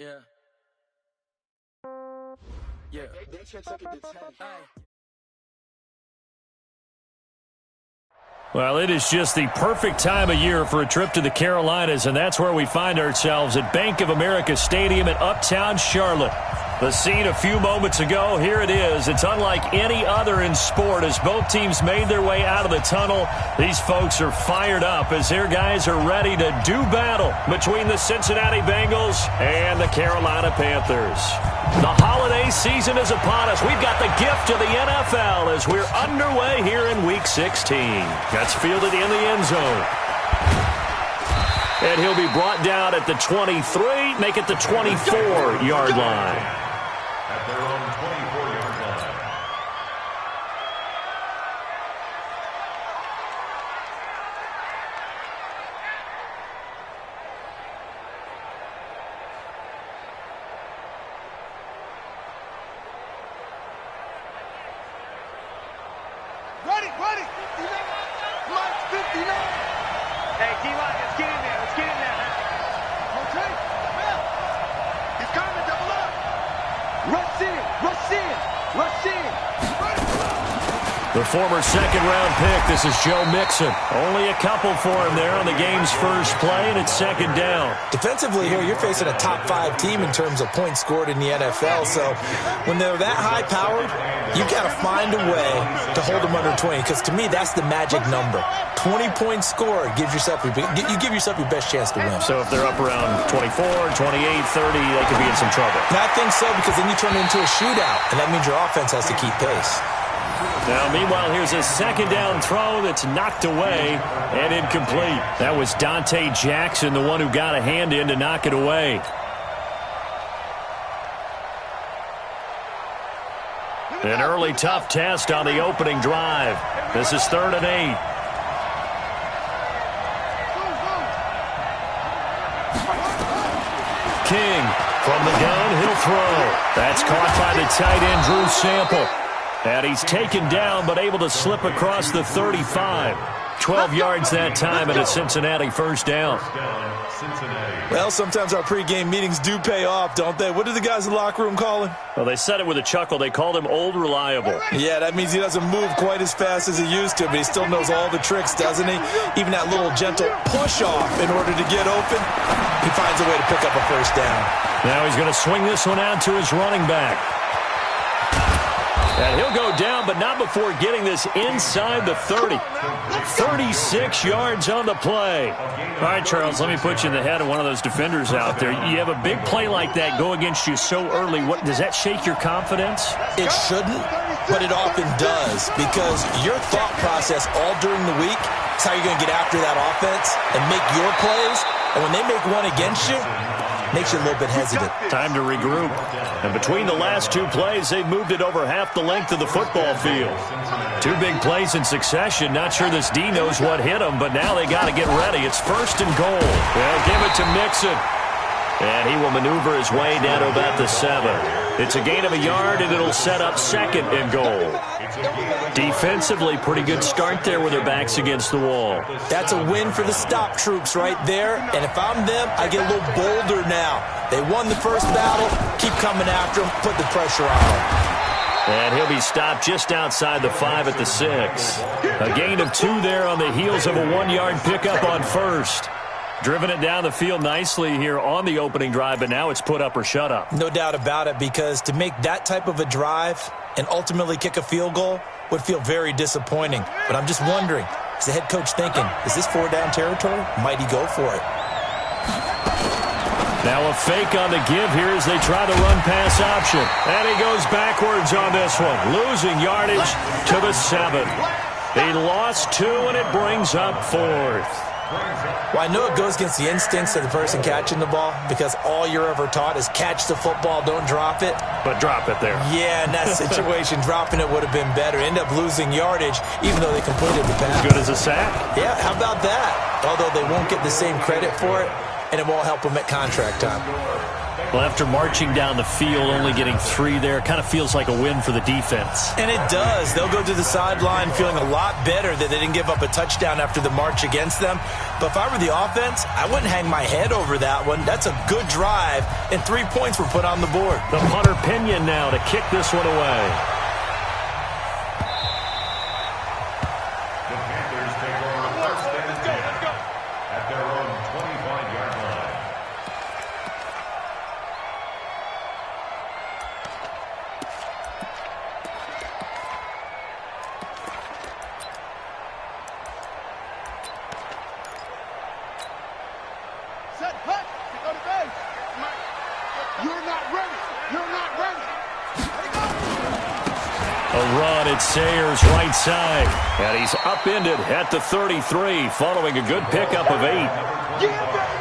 Yeah. Yeah. They took it to 10. Well, it is just the perfect time of year for a trip to the Carolinas, and that's where we find ourselves at Bank of America Stadium in Uptown Charlotte. The scene a few moments ago, here it is. It's unlike any other in sport as both teams made their way out of the tunnel. These folks are fired up as their guys are ready to do battle between the Cincinnati Bengals and the Carolina Panthers. The holiday season is upon us. We've got the gift of the NFL as we're underway here in Week 16. That's fielded in the end zone. And he'll be brought down at the 23, make it the 24-yard line. At their own 24-yard line. Ready. Mike 59. Hey, D-Line, let's get in there. Okay, well, he's coming, double up. Rush in. The former second-round pick, this is Joe Mixon. Only a couple for him there on the game's first play, and it's second down. Defensively here, you're facing a top-5 team in terms of points scored in the NFL, so when they're that high-powered, you got to find a way to hold them under 20, because to me, that's the magic number. 20 points scored, you give yourself your best chance to win. So if they're up around 24, 28, 30, they could be in some trouble. And I think so, because then you turn it into a shootout, and that means your offense has to keep pace. Now, meanwhile, here's a second down throw that's knocked away and incomplete. That was Dante Jackson, the one who got a hand in to knock it away. An early tough test on the opening drive. This is 3rd and 8. King from the gun, he'll throw. That's caught by the tight end, Drew Sample. And he's taken down, but able to slip across the 35. 12 yards that time, and a Cincinnati first down. Well, sometimes our pregame meetings do pay off, don't they? What did the guys in the locker room call him? Well, they said it with a chuckle. They called him Old Reliable. Yeah, that means he doesn't move quite as fast as he used to, but he still knows all the tricks, doesn't he? Even that little gentle push-off in order to get open, he finds a way to pick up a first down. Now he's going to swing this one out to his running back. And he'll go down, but not before getting this inside the 30. 36 yards on the play. All right, Charles, let me put you in the head of one of those defenders out there. You have a big play like that go against you so early. What does that shake your confidence? It shouldn't, but it often does, because your thought process all during the week is how you're going to get after that offense and make your plays. And when they make one against you, makes you a little bit hesitant. Time to regroup. And between the last two plays, they've moved it over half the length of the football field. Two big plays in succession. Not sure this D knows what hit him, but now they got to get ready. It's 1st and goal. They'll give it to Mixon. And he will maneuver his way down to about the 7. It's a gain of a yard, and it'll set up 2nd and goal. Defensively, pretty good start there with their backs against the wall. That's a win for the stop troops right there. And if I'm them, I get a little bolder now. They won the first battle. Keep coming after them. Put the pressure on them. And he'll be stopped just outside the 5 at the 6. A gain of 2 there on the heels of a 1-yard pickup on first. Driven it down the field nicely here on the opening drive, but now it's put up or shut up. No doubt about it, because to make that type of a drive and ultimately kick a field goal would feel very disappointing. But I'm just wondering, is the head coach thinking, is this 4-down territory? Might he go for it? Now a fake on the give here as they try the run-pass option. And he goes backwards on this one, losing yardage to the 7. He lost 2, and it brings up 4th. Well, I know it goes against the instincts of the person catching the ball, because all you're ever taught is catch the football, don't drop it. But drop it there. Yeah, in that situation, dropping it would have been better. End up losing yardage, even though they completed the pass. As good as a sack? Yeah, how about that? Although they won't get the same credit for it, and it won't help them at contract time. Well, after marching down the field, only getting 3 there, kind of feels like a win for the defense. And it does. They'll go to the sideline feeling a lot better that they didn't give up a touchdown after the march against them. But if I were the offense, I wouldn't hang my head over that one. That's a good drive, and 3 points were put on the board. The punter Pinion now to kick this one away. The Panthers take over first and 10 at their own 25-yard line. Set, hut, go to base. You're not ready. You're not ready. Let it go. A run at Sayers' right side. And he's upended at the 33 following a good pickup of 8.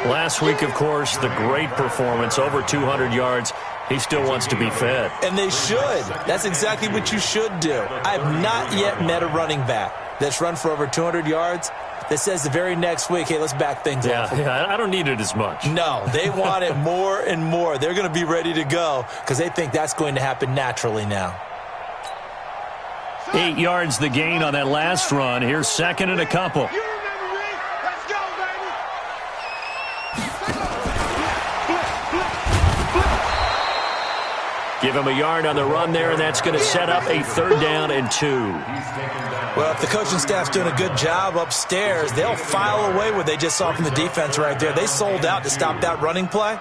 Last week, of course, the great performance, over 200 yards. He still wants to be fed. And they should. That's exactly what you should do. I have not yet met a running back that's run for over 200 yards that says the very next week, hey, let's back things up. Yeah, I don't need it as much. No, they want it more and more. They're going to be ready to go because they think that's going to happen naturally now. 8 yards the gain on that last run. Here's second and a couple. You remember me. Let's go, baby. Give him a yard on the run there, and that's going to set up a 3rd down and 2. Well, if the coaching staff's doing a good job upstairs, they'll file away what they just saw from the defense right there. They sold out to stop that running play.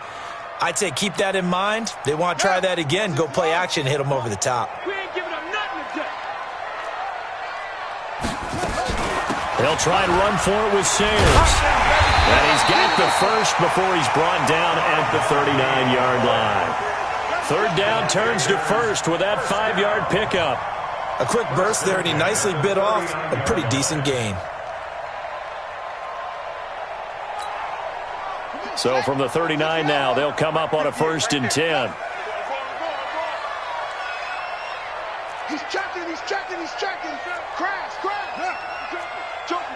I'd say keep that in mind. They want to try that again, go play action, hit them over the top. We ain't giving up nothing today. They'll try and run for it with Sayers. And he's got the first before he's brought down at the 39-yard line. 3rd down turns to first with that 5-yard pickup. A quick burst there, and he nicely bit off a pretty decent gain. So from the 39 now, they'll come up on a 1st and 10. He's checking, he's checking, he's checking. Crash, crash.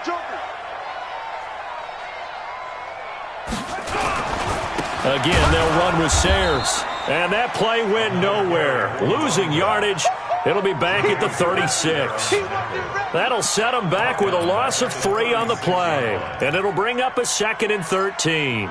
Joker. Again, they'll run with Sayers. And that play went nowhere. Losing yardage. It'll be back at the 36. That'll set them back with a loss of 3 on the play. And it'll bring up a 2nd and 13.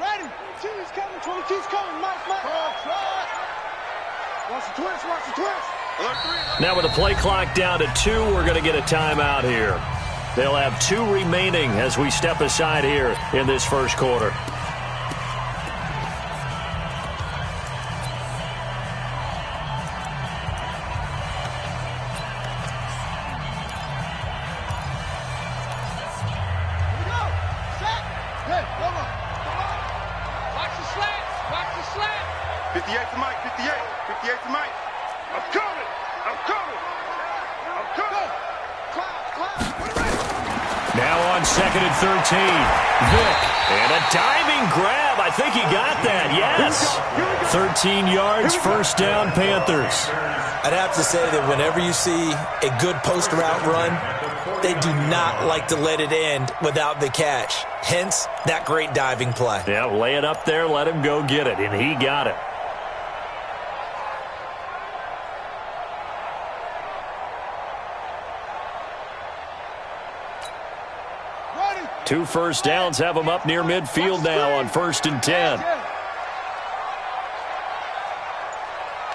Ready. 22's coming. 22's coming. Mike. Watch the twist. Watch the twist. Now with the play clock down to 2, we're going to get a timeout here. They'll have 2 remaining as we step aside here in this first quarter. Hey, come on. Watch the slant. Watch the slant. 58 to Mike. 58 to Mike. I'm coming. Now on 2nd and 13. Vick. And a diving grab. I think he got that. Yes. 13 yards, 1st down, Panthers. I'd have to say that whenever you see a good post route run, they do not like to let it end without the catch. Hence, that great diving play. Yeah, lay it up there, let him go get it, and he got it. Ready. 2 first downs have him up near midfield now on 1st and 10.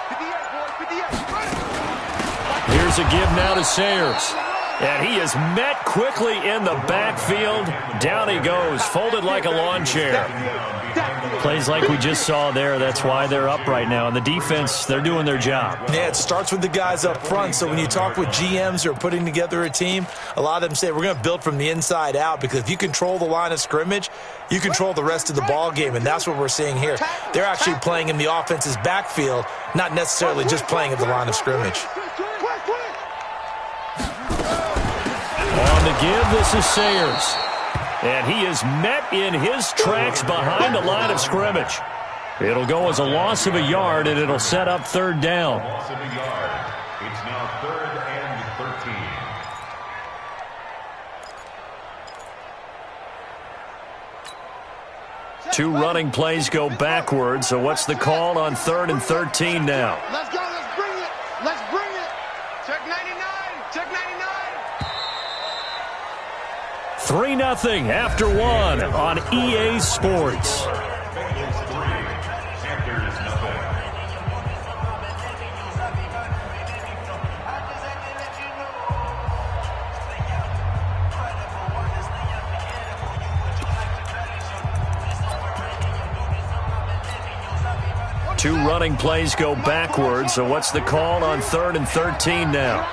58, boys. 58. Ready. Here's a give now to Sayers. And he is met quickly in the backfield. Down he goes, folded like a lawn chair. Plays like we just saw there. That's why they're up right now. And the defense, they're doing their job. Yeah, it starts with the guys up front. So when you talk with GMs who are putting together a team, a lot of them say we're going to build from the inside out, because if you control the line of scrimmage, you control the rest of the ball game, and that's what we're seeing here. They're actually playing in the offense's backfield, not necessarily just playing at the line of scrimmage. On the give, this is Sayers. And he is met in his tracks behind the line of scrimmage. It'll go as a loss of a yard, and it'll set up third down. Loss of a yard. It's now 3rd and 13. Two running plays go backwards, so what's the call on 3rd and 13 now? Let's go. Let's bring it. Let's bring it. Check 99. Check 99. 3-0 after one on EA Sports. Bengals 3, Panthers nothing. Two running plays go backwards, so what's the call on 3rd and 13 now?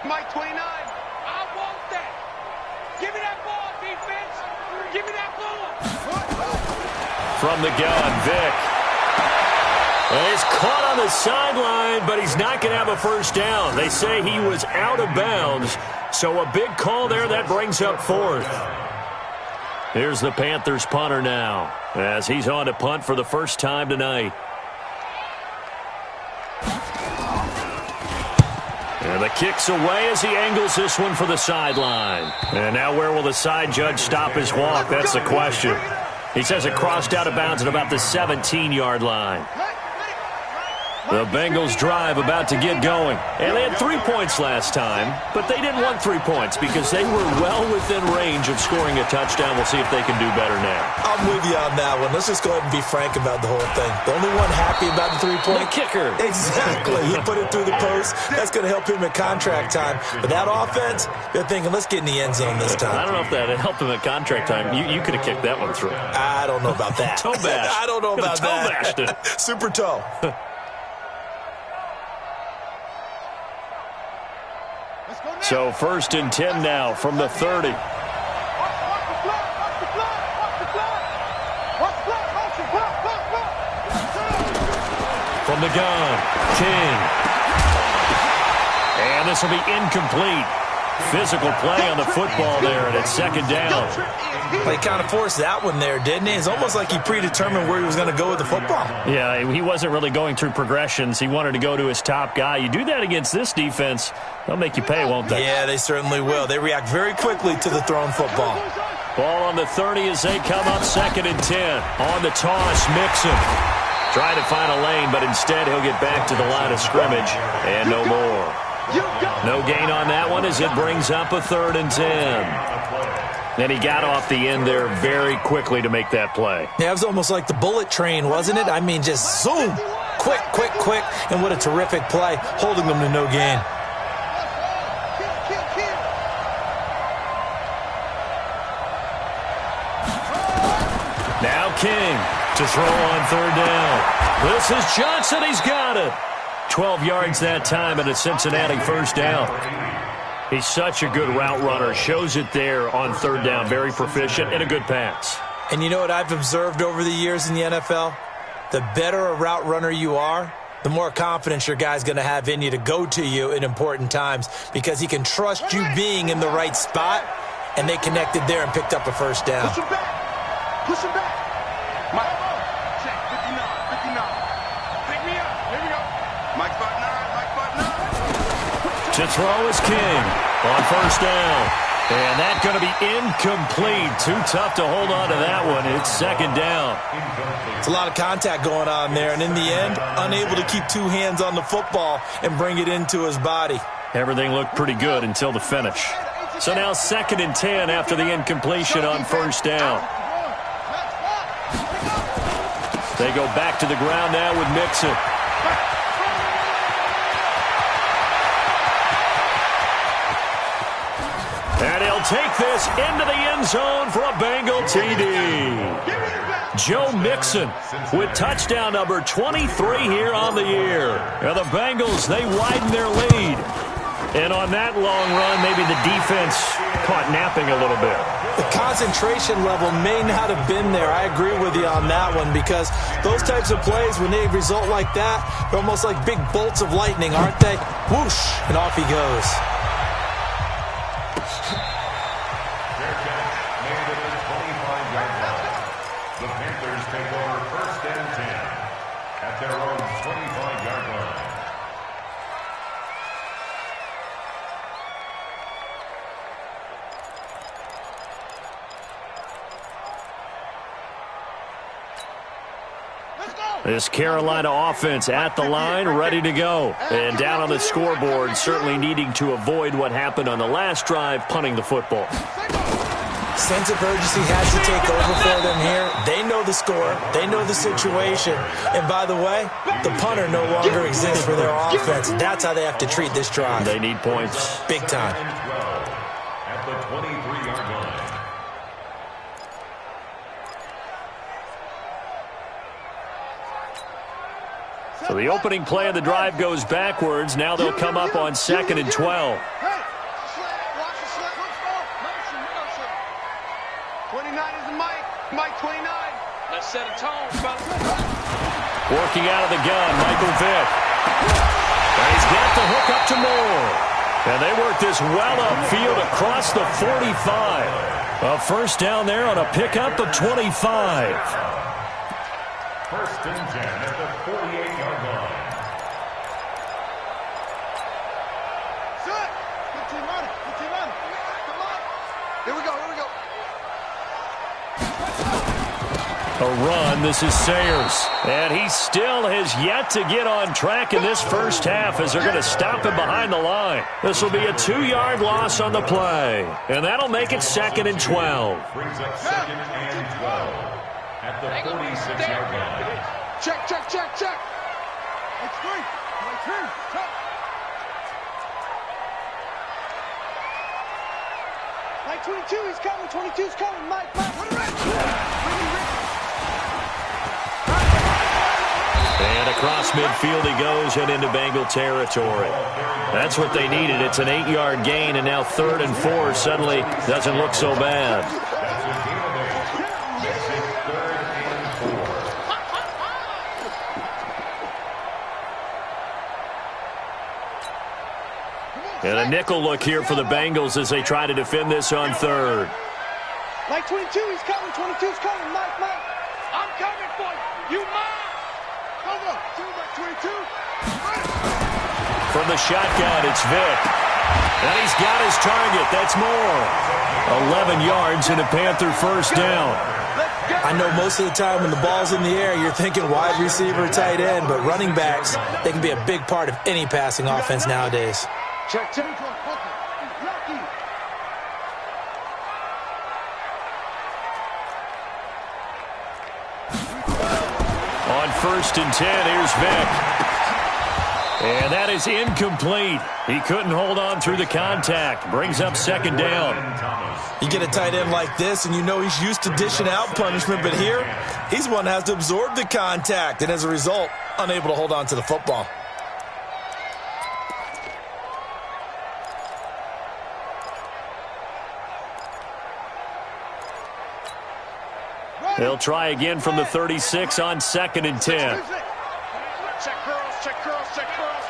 Mike 29. I want that. Give me that ball, defense. Give me that ball. From the gun, Vic. And he's caught on the sideline, but he's not going to have a first down. They say he was out of bounds, so a big call there. That brings up 4th. Here's the Panthers punter now, as he's on to punt for the first time tonight. And the kick's away as he angles this one for the sideline. And now where will the side judge stop his walk? That's the question. He says it crossed out of bounds at about the 17-yard line. The Bengals drive about to get going. And they had 3 points last time, but they didn't want 3 points because they were well within range of scoring a touchdown. We'll see if they can do better now. I'm with you on that one. Let's just go ahead and be frank about the whole thing. The only one happy about the 3-point. The kicker. Exactly. He put it through the post. That's going to help him at contract time. But that offense, they're thinking, let's get in the end zone this time. I don't know if that helped him at contract time. You could have kicked that one through. I don't know about that. Toe bash. I don't know about that. Toe bashed it. Super toe. So 1st and 10 now from the 30. From the gun, King. And this will be incomplete. Physical play on the football there, and it's 2nd down. Well, he kind of forced that one there, didn't he? It's almost like he predetermined where he was going to go with the football. Yeah, he wasn't really going through progressions. He wanted to go to his top guy. You do that against this defense, they'll make you pay, won't they? Yeah, they certainly will. They react very quickly to the thrown football. Ball on the 30 as they come up 2nd and 10. On the toss, Mixon. Trying to find a lane, but instead he'll get back to the line of scrimmage. And no more. No gain on that one as it brings up a 3rd and 10. And he got off the end there very quickly to make that play. Yeah, it was almost like the bullet train, wasn't it? I mean, just zoom. Quick, quick, quick. And what a terrific play, holding them to no gain. Now King to throw on 3rd down. This is Johnson. He's got it. 12 yards that time and a Cincinnati first down. He's such a good route runner. Shows it there on 3rd down. Very proficient and a good pass. And you know what I've observed over the years in the NFL? The better a route runner you are, the more confidence your guy's going to have in you to go to you in important times because he can trust you being in the right spot, and they connected there and picked up a first down. Push him back. Push him back. Mike, check 59, 59. Pick me up. Here we go. Mike 59, Mike 59. To throw is King on 1st down. And that's going to be incomplete. Too tough to hold on to that one. It's 2nd down. It's a lot of contact going on there, and in the end, unable to keep 2 hands on the football and bring it into his body. Everything looked pretty good until the finish. So now 2nd and 10 after the incompletion on 1st down. They go back to the ground now with Mixon. And he'll take this into the end zone for a Bengal TD. Joe Mixon with touchdown number 23 here on the year. And the Bengals, they widen their lead. And on that long run, maybe the defense caught napping a little bit. The concentration level may not have been there. I agree with you on that one, because those types of plays, when they result like that, they're almost like big bolts of lightning, aren't they? Whoosh, and off he goes. Their catch made it at the 25-yard line. The Panthers take over 1st and 10 at their own 25-yard line. This Carolina offense at the line, ready to go. And down on the scoreboard, certainly needing to avoid what happened on the last drive, punting the football. Sense of urgency has to take over for them here. They know the score. They know the situation. And by the way, the punter no longer exists for their offense. That's how they have to treat this drive. They need points. Big time. At the 23-yard line. So the opening play of the drive goes backwards. Now they'll come up on 2nd and 12. 29 is the Mike. Mike 29. Let's set a tone, fellas. Working out of the gun, Michael Vick. And he's got the hook up to Moore. And they work this well upfield across the 45. A first down there on a pickup of 25. 1st and 10 at the 48-yard line. Set. 15 running. 15 running. Come on. Here we go. Here we go. A run. This is Sayers. And he still has yet to get on track in this first half as they're going to stop him behind the line. This will be a 2-yard loss on the play. And that'll make it 2nd and 12. Brings up 2nd and 12 at the 46-yard line. Check, check, check, check. It's free. It's free. Check. Mike 22, he's coming. 22's coming. Mike. And across midfield he goes and into Bengal territory. That's what they needed. It's an 8-yard gain, and now 3rd and 4 suddenly doesn't look so bad. And a nickel look here for the Bengals as they try to defend this on 3rd. Mike 22, he's coming. 22's coming. Mike. I'm coming for you. You mine. Over. Mike 22. From the shotgun, it's Vick. And he's got his target. That's Moore. 11 yards and a Panther first down. I know most of the time when the ball's in the air, you're thinking wide receiver, tight end, but running backs, they can be a big part of any passing offense nowadays. Check, check. On 1st and 10, here's Vick. And that is incomplete. He couldn't hold on through the contact. Brings up 2nd down. You get a tight end like this, and you know he's used to dishing out punishment, but here, he's one that has to absorb the contact, and as a result, unable to hold on to the football. They'll try again from the 36 on 2nd and 10. Check curls, check curls, check curls.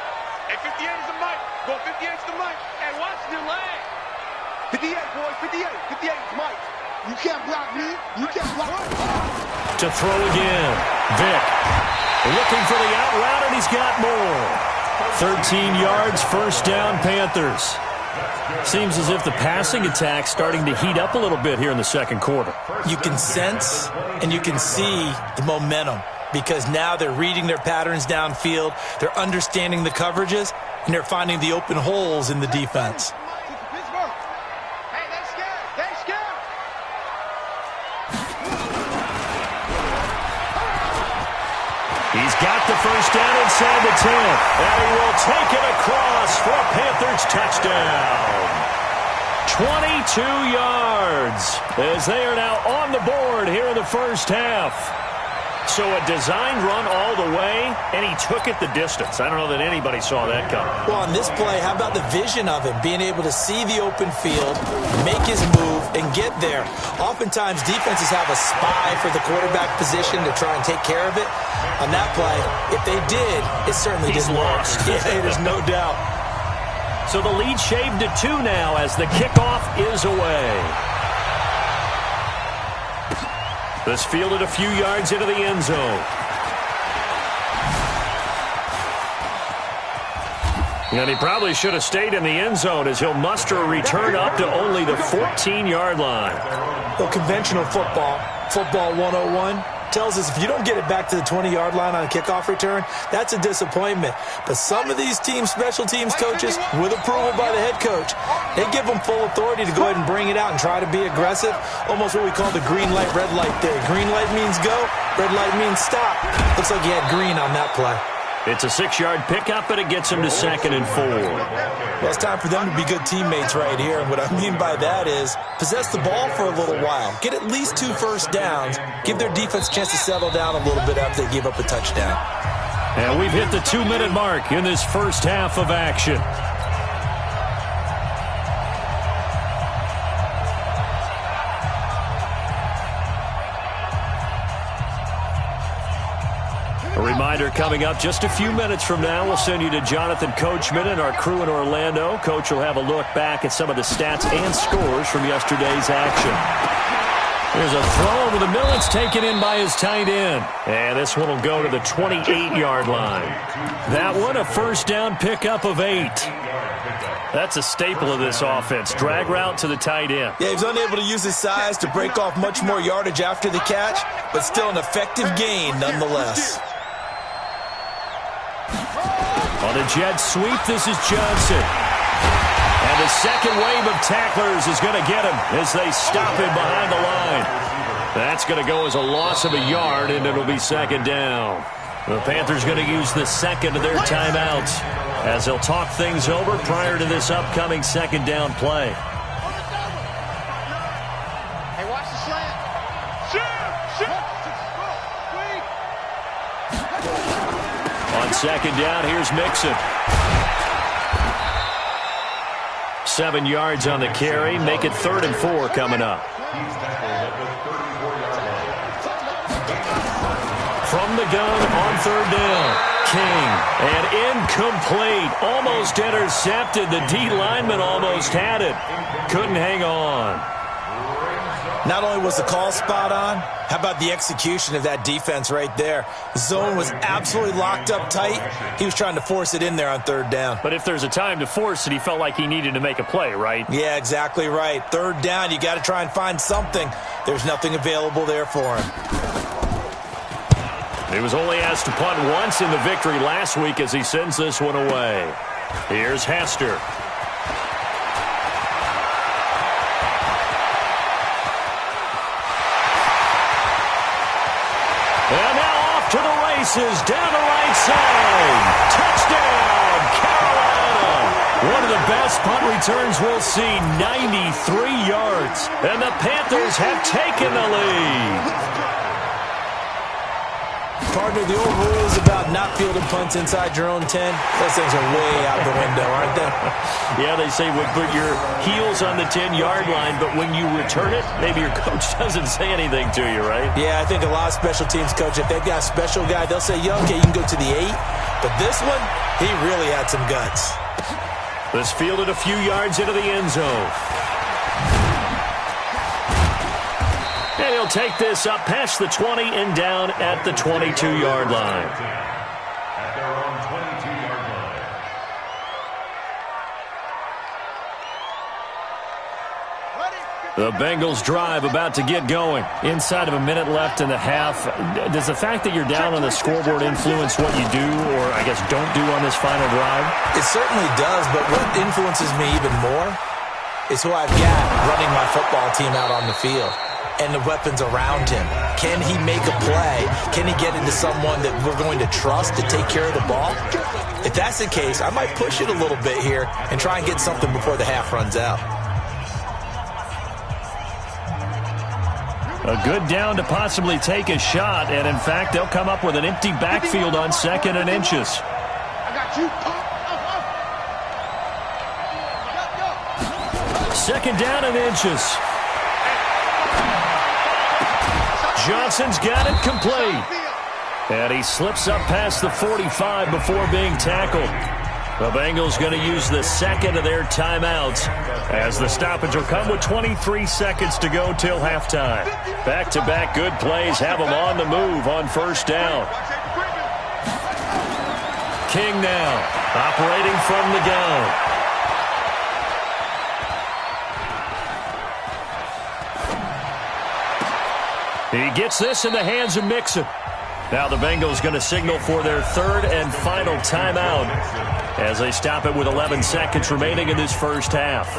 Hey, 58 is the mic. Go 58 is the mic. Hey, watch the leg. 58, boy. 58. 58 is Mike. You can't block me. You can't block me. To throw again. Vick looking for the out route, and he's got more. 13 yards, first down, Panthers. Seems as if the passing attack's starting to heat up a little bit here in the 2nd quarter. You can sense and you can see the momentum because now they're reading their patterns downfield, they're understanding the coverages, and they're finding the open holes in the defense. Hey, they scared. They scared. He's got the first down inside the 10, and he will take it across for a Panthers touchdown. 22 yards as they are now on the board here in the first half. So a designed run all the way, and he took it the distance. I don't know that anybody saw that coming. Well, on this play, how about the vision of him, being able to see the open field, make his move, and get there. Oftentimes, defenses have a spy for the quarterback position to try and take care of it. On that play, if they did, it certainly didn't work. Yeah, there's no doubt. So the lead shaved to 2 now as the kickoff is away. This fielded a few yards into the end zone. And he probably should have stayed in the end zone as he'll muster a return up to only the 14-yard line. Well, conventional football 101, tells us if you don't get it back to the 20-yard line on a kickoff return, that's a disappointment. But some of these special teams coaches, with approval by the head coach, they give them full authority to go ahead and bring it out and try to be aggressive. Almost what we call the green light, red light theory. Green light means go, red light means stop. Looks like he had green on that play. It's a 6-yard pickup, and it gets him to 2nd and 4. Well, it's time for them to be good teammates right here. And what I mean by that is possess the ball for a little while. Get at least 2 first downs. Give their defense a chance to settle down a little bit after they give up a touchdown. And we've hit the 2-minute mark in this first half of action. A reminder coming up just a few minutes from now, we'll send you to Jonathan Coachman and our crew in Orlando. Coach will have a look back at some of the stats and scores from yesterday's action. There's a throw over the middle. It's taken in by his tight end. And this one will go to the 28-yard line. That one, a first down pickup of 8. That's a staple of this offense. Drag route to the tight end. Yeah, he was unable to use his size to break off much more yardage after the catch, but still an effective gain nonetheless. On a jet sweep, this is Johnson. And the second wave of tacklers is going to get him as they stop him behind the line. That's going to go as a loss of a yard, and it'll be 2nd down. The Panthers going to use the second of their timeouts as they'll talk things over prior to this upcoming 2nd down play. Hey, watch the slant. On 2nd down, here's Mixon. 7 yards on the carry. Make it 3rd and 4 coming up. From the gun on 3rd down. King. And incomplete. Almost intercepted. The D lineman almost had it. Couldn't hang on. Not only was the call spot on, how about the execution of that defense right there? The zone was absolutely locked up tight. He was trying to force it in there on 3rd down. But if there's a time to force it, he felt like he needed to make a play, right? Yeah, exactly right. 3rd down, you got to try and find something. There's nothing available there for him. He was only asked to punt once in the victory last week as he sends this one away. Here's Hester. And now off to the races, down the right side. Touchdown, Carolina. One of the best punt returns we'll see, 93 yards. And the Panthers have taken the lead. Partner, the old rules about not fielding punts inside your own 10, those things are way out the window, aren't they? Yeah, they say put your heels on the 10-yard line, but when you return it, maybe your coach doesn't say anything to you, right? Yeah, I think a lot of special teams coaches, if they've got a special guy, they'll say, yeah, okay, you can go to the 8. But this one, he really had some guts. This fielded a few yards into the end zone. And he'll take this up past the 20 and down at the 22-yard line. At their own 22-yard line. The Bengals drive about to get going. Inside of a minute left in the half. Does the fact that you're down on the scoreboard influence what you do or, I guess, don't do on this final drive? It certainly does, but what influences me even more is who I've got running my football team out on the field. And the weapons around him. Can he make a play? Can he get into someone that we're going to trust to take care of the ball? If that's the case, I might push it a little bit here and try and get something before the half runs out. A good down to possibly take a shot, and in fact, they'll come up with an empty backfield on 2nd and inches. I got you. 2nd down and inches. Johnson's got it complete. And he slips up past the 45 before being tackled. The Bengals going to use the 2nd of their timeouts as the stoppage will come with 23 seconds to go till halftime. Back-to-back good plays have them on the move on 1st down. King now operating from the gun. He gets this in the hands of Mixon. Now the Bengals going to signal for their 3rd and final timeout as they stop it with 11 seconds remaining in this first half.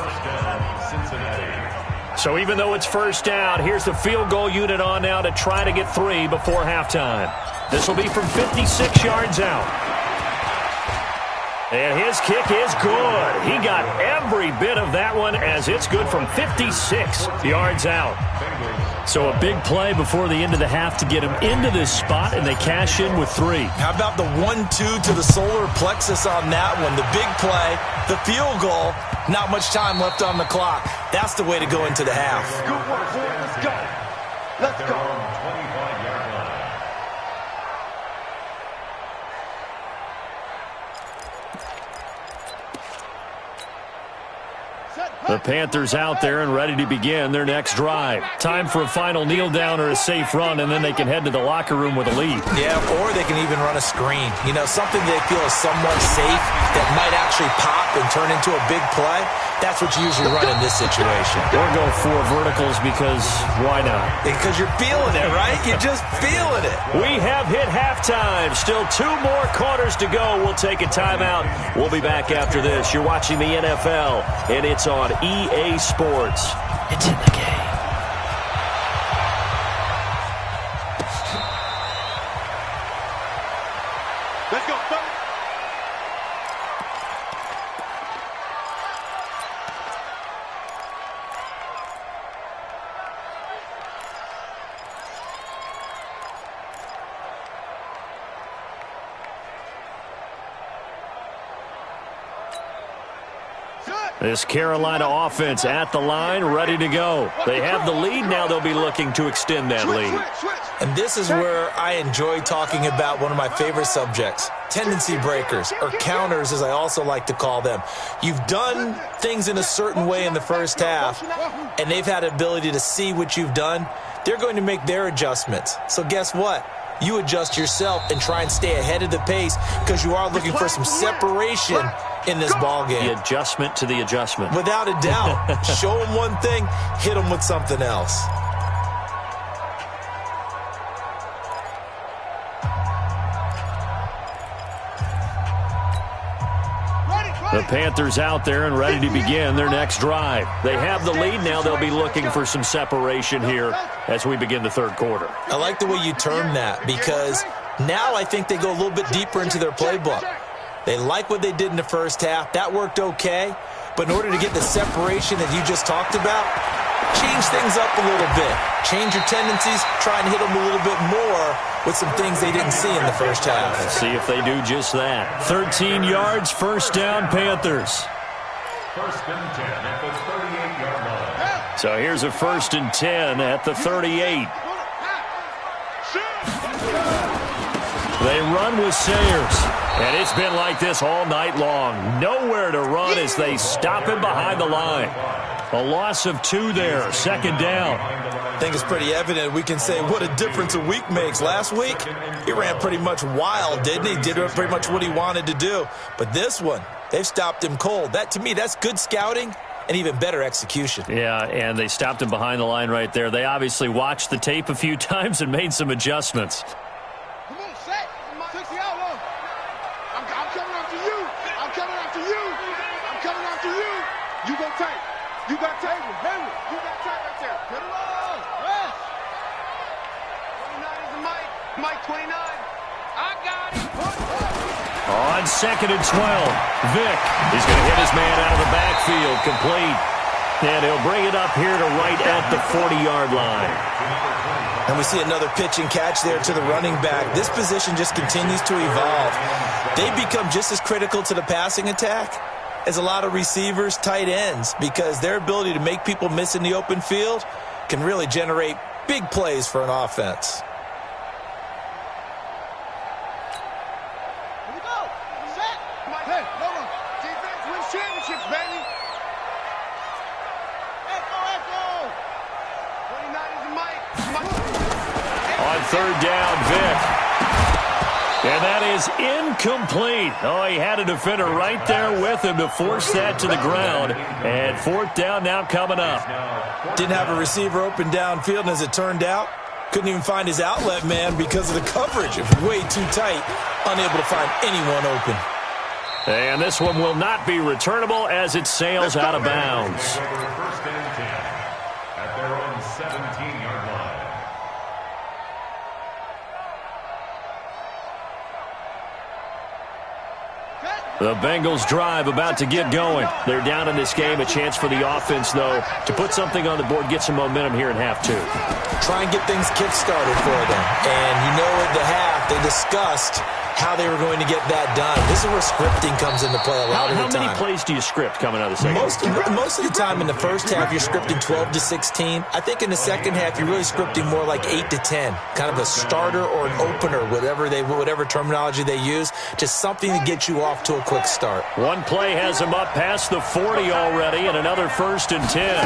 So even though it's 1st down, here's the field goal unit on now to try to get 3 before halftime. This will be from 56 yards out. And his kick is good. He got every bit of that one as it's good from 56 yards out. So a big play before the end of the half to get him into this spot, and they cash in with 3. How about the 1-2 to the solar plexus on that one? The big play, the field goal, not much time left on the clock. That's the way to go into the half. Good work, boy. Let's go. Let's go. 25-yard line. The Panthers out there and ready to begin their next drive. Time for a final kneel down or a safe run, and then they can head to the locker room with a lead. Yeah, or they can even run a screen. You know, something they feel is somewhat safe that might actually pop and turn into a big play. That's what you usually run in this situation. Or go 4 verticals because why not? Because you're feeling it, right? You're just feeling it. We have hit halftime. Still 2 more quarters to go. We'll take a timeout. We'll be back after this. You're watching the NFL, and it's on EA Sports. It's in the game. Let's go, buddy. This Carolina offense at the line, ready to go. They have the lead. Now they'll be looking to extend that lead. And this is where I enjoy talking about one of my favorite subjects, tendency breakers, or counters as I also like to call them. You've done things in a certain way in the first half, and they've had the ability to see what you've done. They're going to make their adjustments. So guess what? You adjust yourself and try and stay ahead of the pace because you are looking for some separation in this ball game. The adjustment to the adjustment. Without a doubt. Show them one thing, hit them with something else. The Panthers out there and ready to begin their next drive. They have the lead. Now they'll be looking for some separation here as we begin the 3rd quarter. I like the way you term that because now I think they go a little bit deeper into their playbook. They like what they did in the first half. That worked okay. But in order to get the separation that you just talked about, change things up a little bit. Change your tendencies. Try and hit them a little bit more with some things they didn't see in the first half. Let's see if they do just that. 13 yards, 1st down, Panthers. 1st and 10 at the 38-yard line. So here's a 1st and 10 at the 38. They run with Sayers. And it's been like this all night long. Nowhere to run as they stop him behind the line. A loss of 2 there, 2nd down. I think it's pretty evident. We can say what a difference a week makes. Last week, he ran pretty much wild, didn't he? Did pretty much what he wanted to do. But this one, they've stopped him cold. That, to me, that's good scouting and even better execution. Yeah, and they stopped him behind the line right there. They obviously watched the tape a few times and made some adjustments. Come on, set. 60 out low. I'm coming after you. I'm coming after you. I'm coming after you. You go tight. You got tight. Henry. You got tight right there. Get it on. Yes. 29 is the Mike. Mike 29. I got it. On 2nd and 12, Vick. He's going to hit his man out of the backfield. Complete. And he'll bring it up here to right at the 40-yard line. And we see another pitch and catch there to the running back. This position just continues to evolve. They become just as critical to the passing attack as a lot of receivers, tight ends, because their ability to make people miss in the open field can really generate big plays for an offense. Here we go. Set. Hey, hold on. Defense wins championships, baby. Echo. 29 is the mic. On third down, Vic. And that is incomplete. Oh, he had a defender right there with him to force that to the ground. And fourth down now coming up. Didn't have a receiver open downfield, and as it turned out, couldn't even find his outlet man because of the coverage. It was way too tight, unable to find anyone open. And this one will not be returnable as it sails out of bounds. First and 10 at their own 17-yard line. The Bengals drive about to get going. They're down in this game. A chance for the offense, though, to put something on the board, get some momentum here in half two. Try and get things kick-started for them. And you know at the half, they discussed how they were going to get that done. This is where scripting comes into play a lot of the time. How many plays do you script coming out of the second? Most of the time in the first half, you're scripting 12 to 16. I think in the second half, you're really scripting more like 8 to 10. Kind of a starter or an opener, whatever terminology they use. Just something to get you off to a quick start. One play has him up past the 40 already, and another 1st and 10.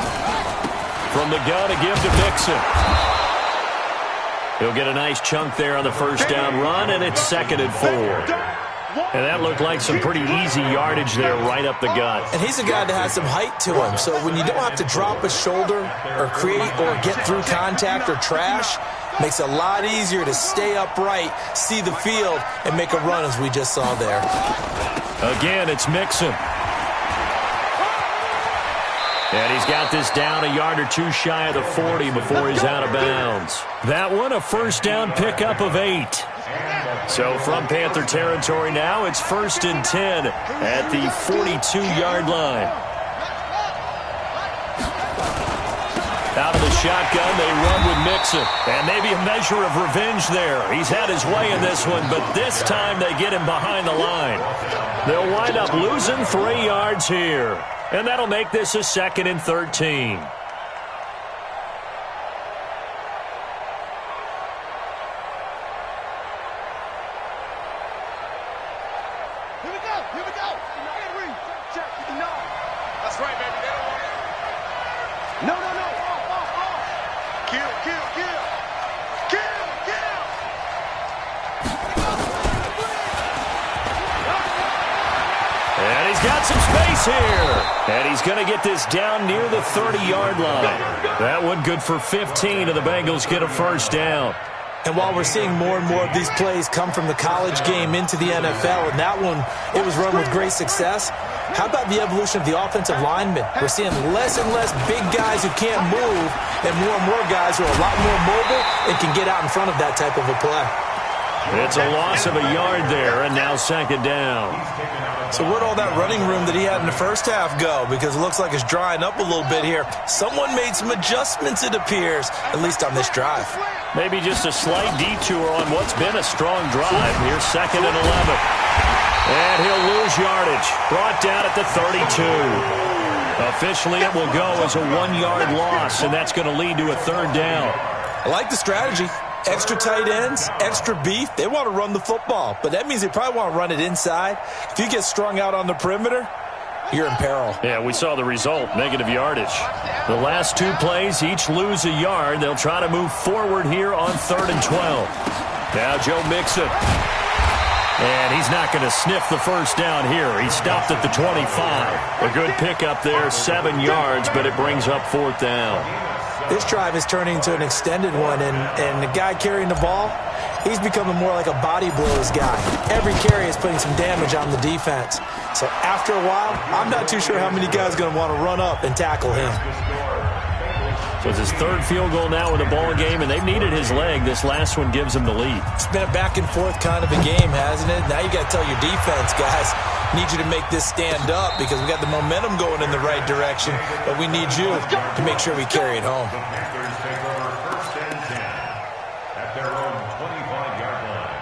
From the gun to give to Mixon. He'll get a nice chunk there on the first down run, and it's 2nd and 4. And that looked like some pretty easy yardage there right up the gut. And he's a guy that has some height to him, so when you don't have to drop a shoulder or create or get through contact or trash, makes it a lot easier to stay upright, see the field, and make a run as we just saw there. Again, it's Mixon. And he's got this down a yard or two shy of the 40 before he's out of bounds. That one, a first down pickup of 8. So from Panther territory now, it's 1st and 10 at the 42-yard line. Out of the shotgun, they run with Mixon. And maybe a measure of revenge there. He's had his way in this one, but this time they get him behind the line. They'll wind up losing 3 yards here. And that'll make this a 2nd and 13. Here we go. Henry, check, 59. That's right, baby. They don't want it. No. Off. Kill. And he's got some space here. And he's going to get this down near the 30-yard line. That one good for 15, and the Bengals get a first down. And while we're seeing more and more of these plays come from the college game into the NFL, and that one, it was run with great success, how about the evolution of the offensive linemen? We're seeing less and less big guys who can't move and more guys who are a lot more mobile and can get out in front of that type of a play. It's a loss of a yard there, and now 2nd down. So where'd all that running room that he had in the first half go? Because it looks like it's drying up a little bit here. Someone made some adjustments, it appears, at least on this drive. Maybe just a slight detour on what's been a strong drive. Here's 2nd and 11. And he'll lose yardage. Brought down at the 32. Officially, it will go as a 1-yard loss, and that's going to lead to a 3rd down. I like the strategy. Extra tight ends, extra beef. They want to run the football, but that means they probably want to run it inside. If you get strung out on the perimeter, you're in peril. Yeah, we saw the result, negative yardage. The last 2 plays, each lose a yard. They'll try to move forward here on 3rd and 12. Now Joe Mixon. And he's not going to sniff the first down here. He stopped at the 25. A good pickup there, 7 yards, but it brings up 4th down. This drive is turning into an extended one, and the guy carrying the ball, he's becoming more like a body blows guy. Every carry is putting some damage on the defense. So after a while, I'm not too sure how many guys are going to want to run up and tackle him. So it's his third field goal now in the ball game, and they've needed his leg. This last one gives him the lead. It's been a back-and-forth kind of a game, hasn't it? Now you got to tell your defense, guys, need you to make this stand up because we got the momentum going in the right direction, but we need you to make sure we carry it home. The Panthers take over first and 10 at their own 25-yard line.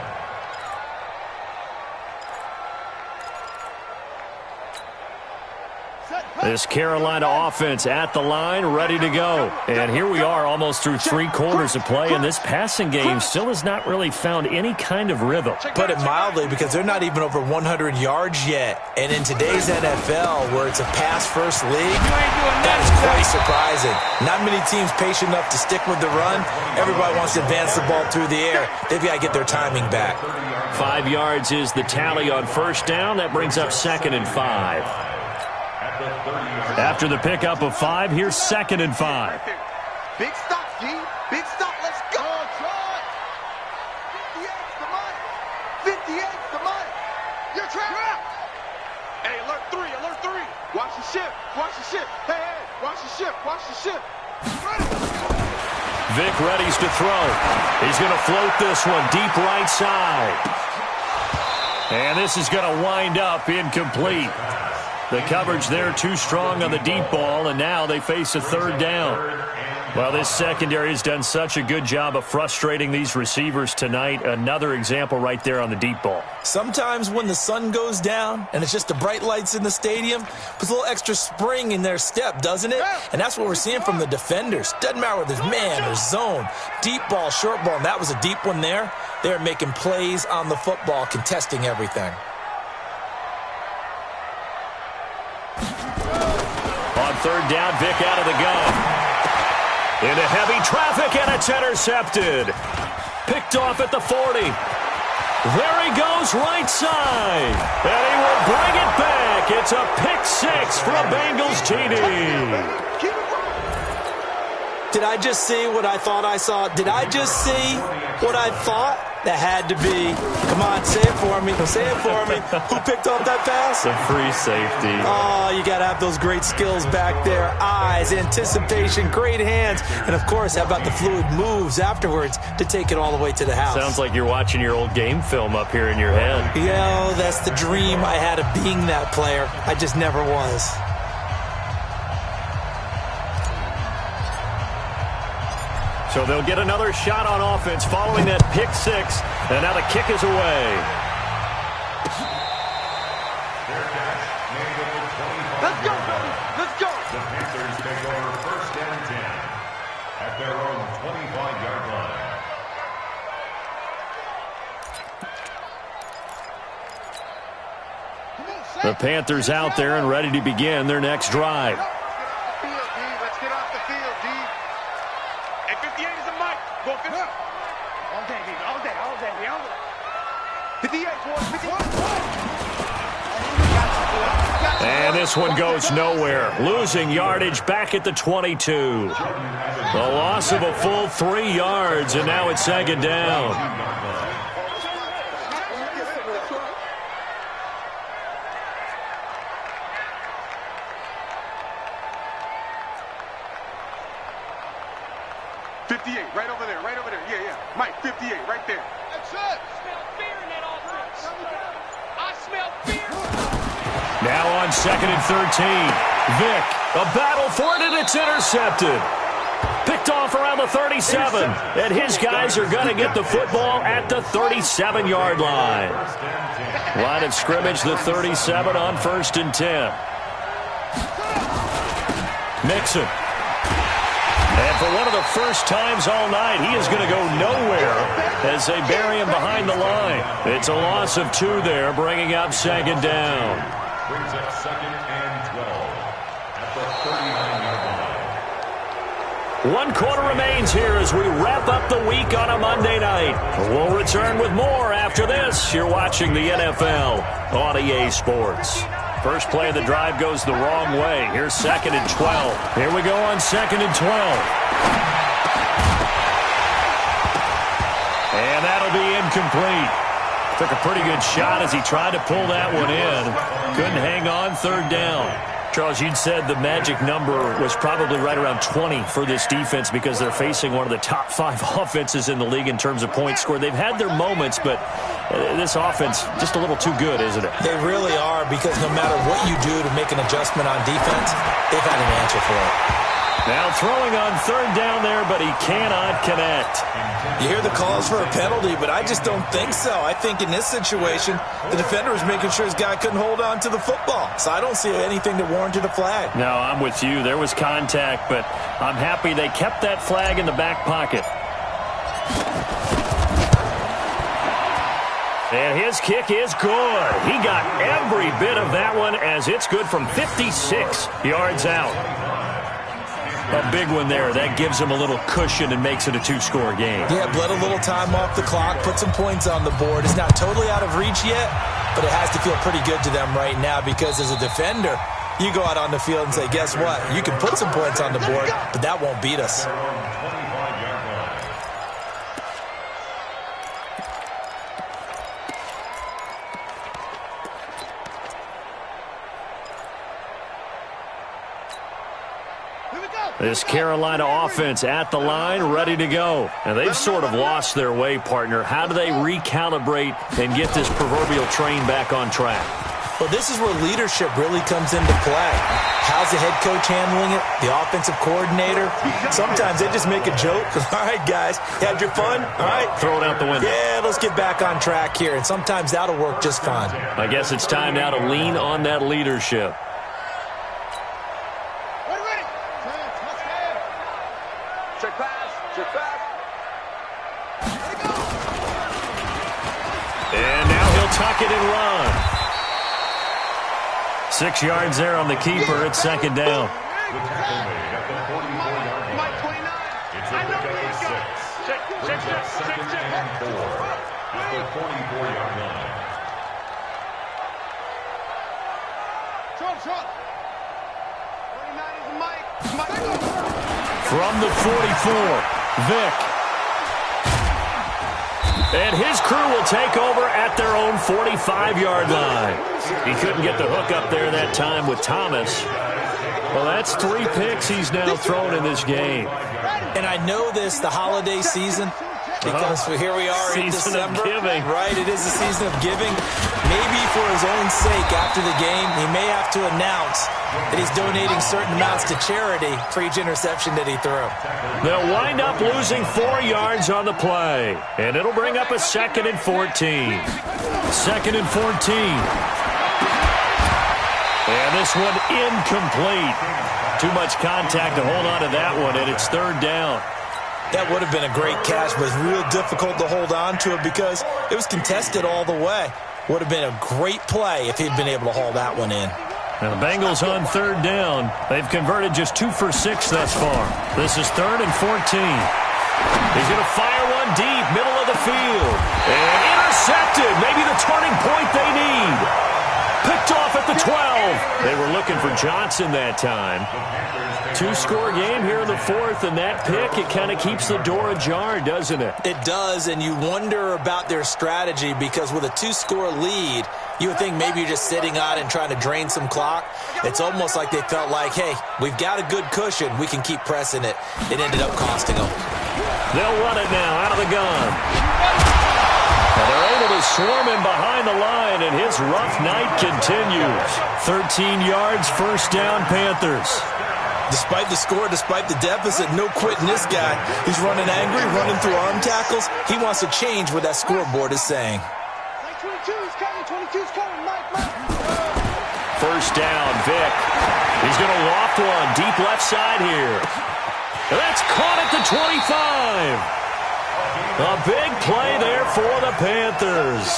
This Carolina offense at the line, ready to go. And here we are almost through 3 quarters of play, and this passing game still has not really found any kind of rhythm. Put it mildly, because they're not even over 100 yards yet. And in today's NFL, where it's a pass-first league, that is quite surprising. Not many teams patient enough to stick with the run. Everybody wants to advance the ball through the air. They've got to get their timing back. 5 yards is the tally on first down. That brings up 2nd and 5. After the pickup of 5, here's 2nd and 5. Big stop, G. Big stop. Let's go. 58's the money. 58's the money. You're trapped. Hey, alert 3. Alert 3. Watch the ship. Watch the ship. Hey, hey. Watch the ship. Watch the ship. Vic readies to throw. He's going to float this one deep right side. And this is going to wind up incomplete. The coverage there too strong on the deep ball, and now they face a 3rd down. Well, this secondary has done such a good job of frustrating these receivers tonight. Another example right there on the deep ball. Sometimes when the sun goes down and it's just the bright lights in the stadium, puts a little extra spring in their step, doesn't it? And that's what we're seeing from the defenders. Doesn't matter whether there's man or zone, deep ball, short ball, and that was a deep one there. They're making plays on the football, contesting everything. On 3rd down, Vic out of the gun. Into heavy traffic, and it's intercepted. Picked off at the 40. There he goes, right side. And he will bring it back. It's a pick 6 for a Bengals TD. Did I just see what I thought I saw? Did I just see what I thought? That had to be. Come on, say it for me. Say it for me. Who picked off that pass? The free safety. Oh, you got to have those great skills back there. Eyes, anticipation, great hands. And, of course, how about the fluid moves afterwards to take it all the way to the house? Sounds like you're watching your old game film up here in your head. Yeah, that's the dream I had of being that player. I just never was. So they'll get another shot on offense following that pick 6. And now the kick is away. Let's go, baby. Let's go. The Panthers take over first and 10 at their own 25-yard line. The Panthers out there and ready to begin their next drive. Let's get off the field, D. Hey, 58 is a mic. Go 50. All day, D. All day, all day, all day. 58, boys. 58. And this one goes nowhere. Losing yardage back at the 22. The loss of a full 3 yards, and now it's 2nd down. Right over there, right over there. Yeah, yeah. Mike, 58, right there. That's it. I smell fear in that offense. I smell fear. Now on 2nd and 13. Vic, a battle for it, and it's intercepted. Picked off around the 37. And his guys are going to get the football at the 37-yard line. Line of scrimmage, the 37 on 1st and 10. Mixon. And for one of the first times all night, he is going to go nowhere as they bury him behind the line. It's a loss of 2 there, bringing up 2nd down. Brings up 2nd and 12 at the 39-yard line. 1 quarter remains here as we wrap up the week on a Monday night. We'll return with more after this. You're watching the NFL on EA Sports. First play of the drive goes the wrong way. Here's 2nd and 12. Here we go on 2nd and 12. And that'll be incomplete. Took a pretty good shot as he tried to pull that one in. Couldn't hang on 3rd down. Charles, you'd said the magic number was probably right around 20 for this defense because they're facing one of the top 5 offenses in the league in terms of points scored. They've had their moments, but this offense just a little too good, isn't it? They really are, because no matter what you do to make an adjustment on defense, they've had an answer for it. Now throwing on third down there, but he cannot connect. You hear the calls for a penalty, but I just don't think so. I think in this situation, the defender was making sure his guy couldn't hold on to the football. So I don't see anything that warranted a flag. No, I'm with you. There was contact, but I'm happy they kept that flag in the back pocket. And his kick is good. He got every bit of that one, as it's good from 56 yards out. A big one there. That gives him a little cushion and makes it a 2-score game. Yeah, bled a little time off the clock, put some points on the board. It's not totally out of reach yet, but it has to feel pretty good to them right now, because as a defender, you go out on the field and say, guess what? You can put some points on the board, but that won't beat us. This Carolina offense at the line, ready to go. And they've sort of lost their way, partner. How do they recalibrate and get this proverbial train back on track? Well, this is where leadership really comes into play. How's the head coach handling it? The offensive coordinator? Sometimes they just make a joke. All right, guys, you had your fun? All right. Throw it out the window. Yeah, let's get back on track here. And sometimes that'll work just fine. I guess it's time now to lean on that leadership. Check pass. Check pass. And now he'll tuck it and run. 6 yards there on the keeper. It's second down. The tackle made at the 44-yard line. It's a pick of 6. Brings up second and 4 at the 44-yard line. Short. 29 is Mike. From the 44, Vic. And his crew will take over at their own 45-yard line. He couldn't get the hook up there that time with Thomas. Well, that's 3 picks he's now thrown in this game. And I know this, the holiday season, because here we are in December. Season of giving. Right, it is the season of giving. Maybe for his own sake after the game, he may have to announce that he's donating certain amounts to charity for each interception that he threw. They'll wind up losing 4 yards on the play. And it'll bring up a 2nd and 14. 2nd and 14. And this one incomplete. Too much contact to hold on to that one, and it's 3rd down. That would have been a great catch, but it's real difficult to hold on to it because it was contested all the way. Would have been a great play if he'd been able to haul that one in. Now the Bengals on 3rd down. They've converted just 2 for 6 thus far. This is 3rd and 14. He's going to fire one deep, middle of the field. And intercepted. Maybe the turning point they need. Picked off at the 12. They were looking for Johnson that time. 2-score game here in the 4th, and that pick, it kind of keeps the door ajar, doesn't it? It does, and you wonder about their strategy because with a 2-score lead, you would think maybe you're just sitting on and trying to drain some clock. It's almost like they felt like, hey, we've got a good cushion. We can keep pressing it. It ended up costing them. They'll run it now out of the gun. And they're able to swarm him behind the line, and his rough night continues. 13 yards, 1st down, Panthers. Despite the score, despite the deficit, no quitting this guy. He's running angry, running through arm tackles. He wants to change what that scoreboard is saying. 22's coming, 22's coming, Mike. 1st down, Vic. He's going to loft one deep left side here. And that's caught at the 25. A big play there for the Panthers.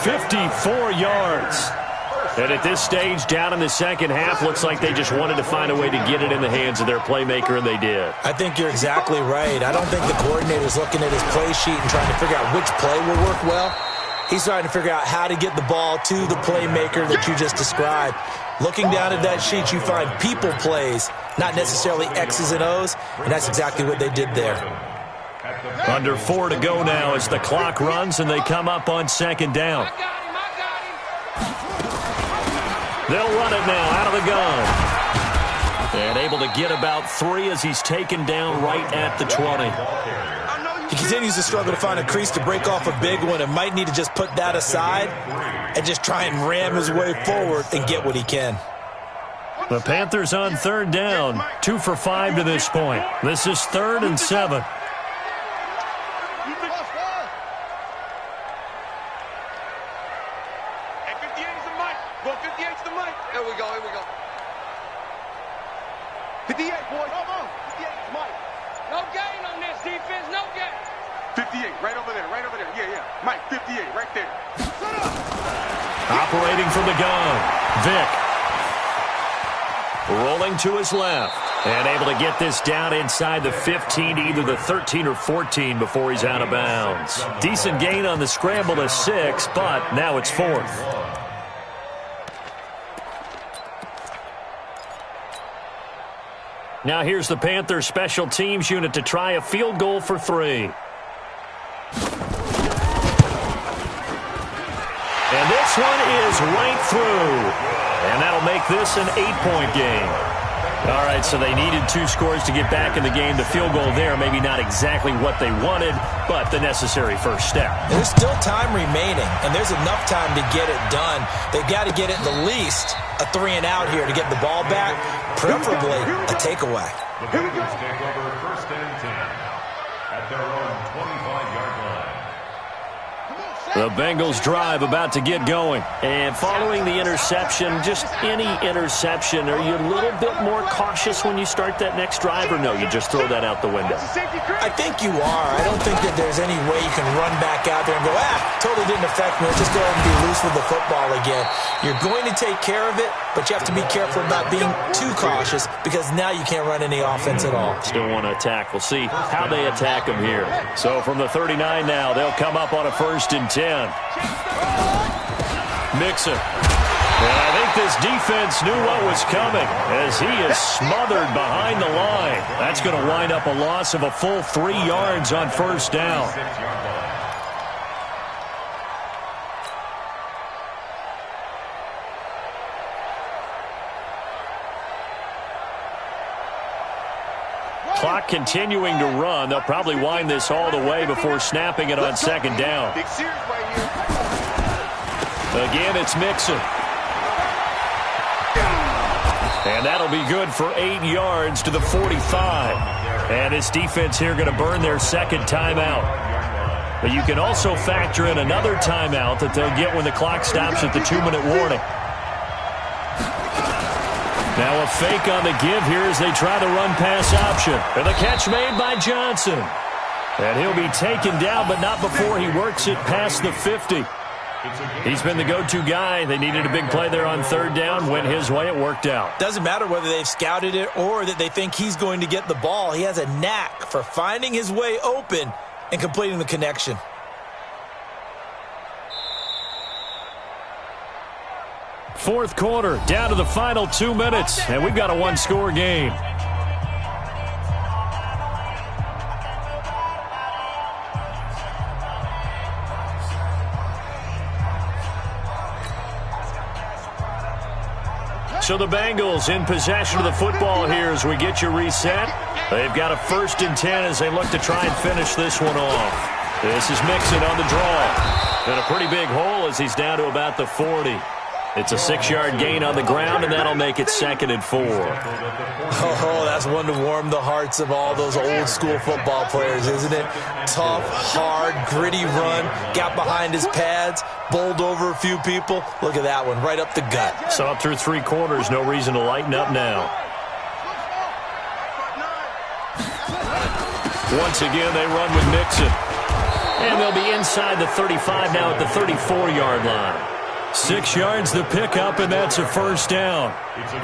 54 yards. And at this stage, down in the second half, looks like they just wanted to find a way to get it in the hands of their playmaker, and they did. I think you're exactly right. I don't think the coordinator's looking at his play sheet and trying to figure out which play will work well. He's trying to figure out how to get the ball to the playmaker that you just described. Looking down at that sheet, you find people plays, not necessarily X's and O's, and that's exactly what they did there. Under 4 to go now as the clock runs, and they come up on 2nd down. They'll run it now out of the gun. And able to get about 3 as he's taken down right at the 20. He continues to struggle to find a crease to break off a big one and might need to just put that aside and just try and ram his way forward and get what he can. The Panthers on 3rd down, 2 for 5 to this point. This is 3rd and 7. Here we go, here we go. 58, boys. Come on. 58 is Mike. No gain on this defense, no gain. 58, right over there, right over there. Yeah, yeah. Mike, 58, right there. Operating from the gun, Vic. Rolling to his left. And able to get this down inside the 15 to either the 13 or 14 before he's out of bounds. Decent gain on the scramble to 6, but now it's 4th. Now here's the Panthers special teams unit to try a field goal for 3. And this one is right through. And that'll make this an 8-point game. All right, so they needed 2 scores to get back in the game. The field goal there, maybe not exactly what they wanted, but the necessary first step. There's still time remaining, and there's enough time to get it done. They've got to get at the least a 3-and-out here to get the ball back, preferably a takeaway. The Panthers take over 1st and 10 at their own 25-yard line. The Bengals drive about to get going. And following the interception, just any interception, are you a little bit more cautious when you start that next drive, or no, you just throw that out the window? I think you are. I don't think that there's any way you can run back out there and go, totally didn't affect me. Let's just go ahead and be loose with the football again. You're going to take care of it, but you have to be careful about being too cautious because now you can't run any offense at all. Still want to attack. We'll see how they attack them here. So from the 39 now, they'll come up on a 1st and 10. Mixon. And I think this defense knew what was coming as he is smothered behind the line. That's going to wind up a loss of a full 3 yards on 1st down. Clock continuing to run. They'll probably wind this all the way before snapping it on 2nd down. Again, it's Mixon. And that'll be good for 8 yards to the 45. And this defense here going to burn their 2nd timeout. But you can also factor in another timeout that they'll get when the clock stops at the 2-minute warning. Now a fake on the give here as they try the run-pass option. And the catch made by Johnson. And he'll be taken down, but not before he works it past the 50. He's been the go-to guy. They needed a big play there on 3rd down. Went his way. It worked out. Doesn't matter whether they've scouted it or that they think he's going to get the ball. He has a knack for finding his way open and completing the connection. Fourth quarter, down to the final 2 minutes, and we've got a 1-score game. So the Bengals in possession of the football here as we get you reset. They've got a 1st and 10 as they look to try and finish this one off. This is Mixon on the draw. And a pretty big hole as he's down to about the 40. It's a 6-yard gain on the ground, and that'll make it 2nd and 4. Oh, that's one to warm the hearts of all those old-school football players, isn't it? Tough, hard, gritty run, got behind his pads, bowled over a few people. Look at that one, right up the gut. So up through 3 quarters, no reason to lighten up now. Once again, they run with Mixon. And they'll be inside the 35 now at the 34-yard line. 6 yards the pickup, and that's a 1st down.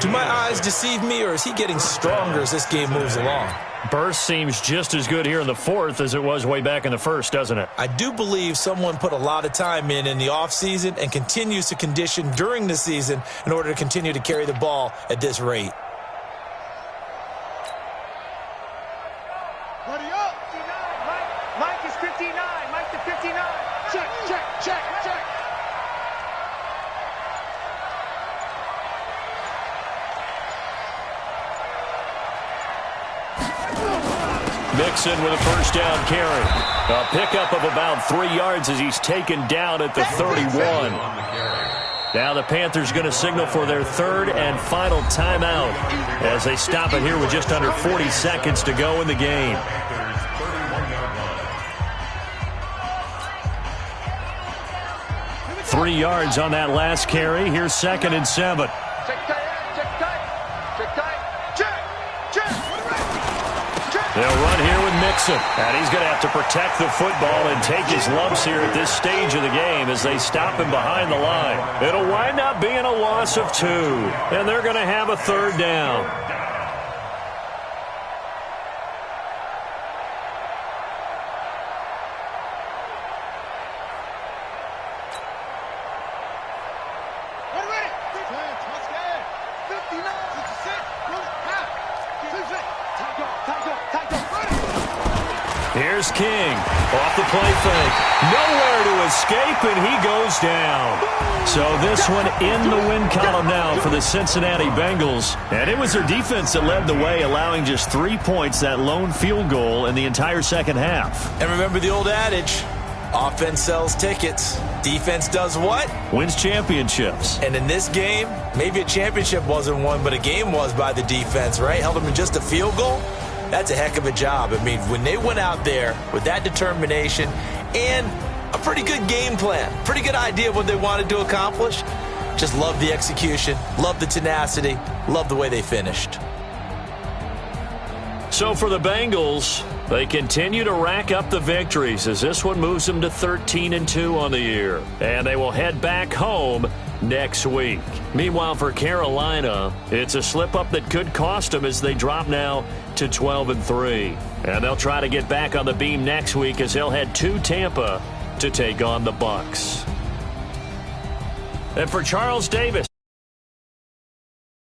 Do my eyes deceive me, or is he getting stronger as this game moves along? Burst seems just as good here in the 4th as it was way back in the 1st, doesn't it? I do believe someone put a lot of time in the offseason and continues to condition during the season in order to continue to carry the ball at this rate. Buddy up. 59. Mike is 59. Mike to 59. Check, check, check, check. Mixon with a first down carry. A pickup of about 3 yards as he's taken down at the 31. Now the Panthers going to signal for their third and final timeout as they stop it here with just under 40 seconds to go in the game. Three yards on that last carry. Here's 2nd and 7. They'll run here with Mixon. And he's going to have to protect the football and take his lumps here at this stage of the game as they stop him behind the line. It'll wind up being a loss of 2. And they're going to have a third down. Here's King off the play fake. Nowhere to escape, and he goes down. So this one in the win column now for the Cincinnati Bengals. And it was their defense that led the way, allowing just 3 points, that lone field goal in the entire second half. And remember the old adage, offense sells tickets. Defense does what? Wins championships. And in this game, maybe a championship wasn't won, but a game was by the defense, right? Held them in just a field goal. That's a heck of a job. I mean, when they went out there with that determination and a pretty good game plan, pretty good idea of what they wanted to accomplish, just love the execution, love the tenacity, love the way they finished. So for the Bengals, they continue to rack up the victories as this one moves them to 13-2 on the year. And they will head back home next week. Meanwhile, for Carolina, it's a slip-up that could cost them as they drop now to 12-3. And they'll try to get back on the beam next week as they'll head to Tampa to take on the Bucs. And for Charles Davis.